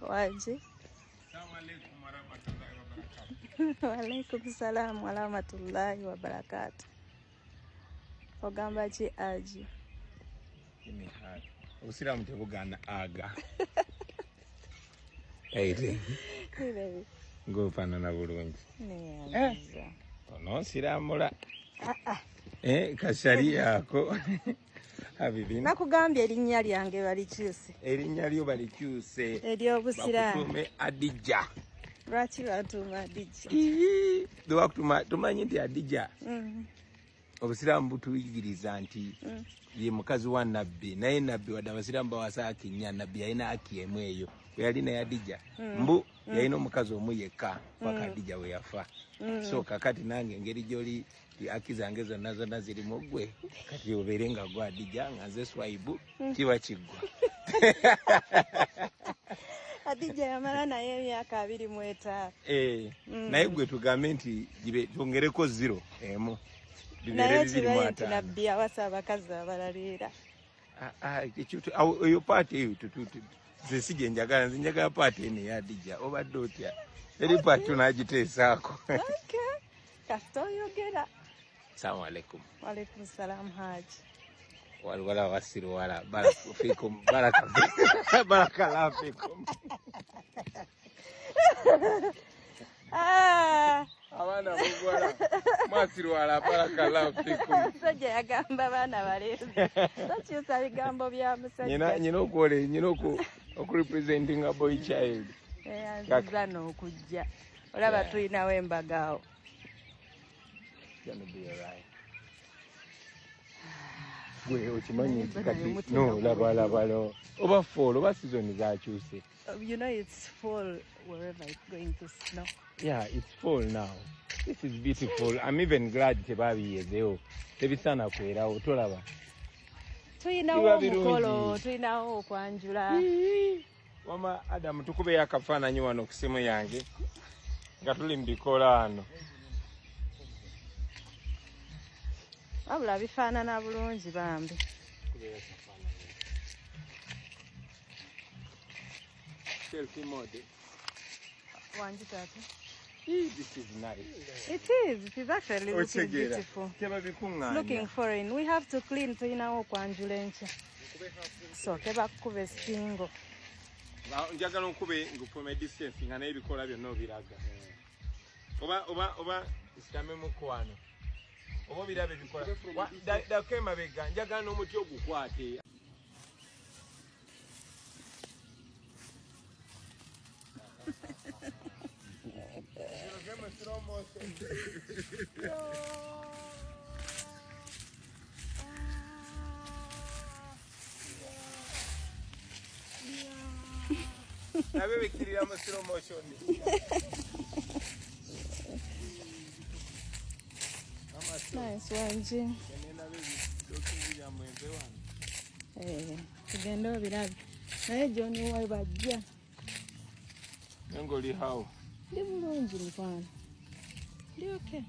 Waje. Waalaikum salam wa rahmatullahi wa barakatuh. Ogamba ki aji? Ini haga. Obusiramu tebugana aga. Eire. Eire. Ngofanana bulungi. Neyanza. Ono siramula. Kashari yako. Habibi. Nakugambye erinnya lyange balikyuse. Erinnya lyo balikyuse. Ery'obusiramu. Bakutume Adija. Lwaki batuuma Adija? Dewakutuma tumanyi nti Adija. Obusiramu butuyigiriza nti ye mukazi wa Nabbi, naye Nabbi wadde abasiramu bawasa haki nnya, Nabbi yalina haki emu eyo. Bwe yalina Adija mbu yalina omukazi omu yekka paka Adija we yafa. So kakati nange engeri gy'oli haki zange zonna zonna ziri mu ggwe, kati obeere nga gwa Adija nga nze Swaibu kiba kiggwa. Adija yamala naye emyaka 25. Naye gwe tugambe nti twongereko 0 emu. Naye kibaye nti Nabbi awasa abakazi abalalira. Eyo paati eyo ze sige njagala, nze njagala paati eno eya Adija. Obadde otya? Eri paati tunagiteesaako. Okay. Kasita oyogera. Assalamu alaikum. Wa alaikum salam Haji. Wala wasiru wala baraka fikum baraka fikum. Abana mugwala mwasiru wala baraka fikum. Sajja yagamba baana baleze. Takyusa bigambo bya musajja. Nyina oku representing a boy child. Anziza n'okujja. Olaba tulinawo embagaawo. Gonna be alright. Gwe okimanyi kati no laba oba fall oba season zakyuse. You know it's fall wherever it's going to snow. Yeah, it's fall now. This is beautiful. I'm even glad tebabiyezeewo. Tebisana kwerawo tolaba. Tulinawo omukolo, tulinawo okwanjula. Mama Adam tukube yakafaananyi wano ku simu yange nga tuli mu bikola wano. Wabula bifaanana bulungi bambi. Selfie mode. Wanji tata. This is nice. It is actually looking beautiful. Looking foreign. We have to clean tulinawo okwanjula enkya. So tebakube singo. Njagala nkube ngufume distance nga naye bikola byonna obiraga. Oba isitame mukwano. Oba birabe bikola. Dakema bega njagala n'omuti ogukwate. Nabe bekirira mu slow motion. Nice Wanji. Tugenda obirabe. Naye John wayi bajja. Ngoli how? Ndi bulungi mukwano. Ndi okay.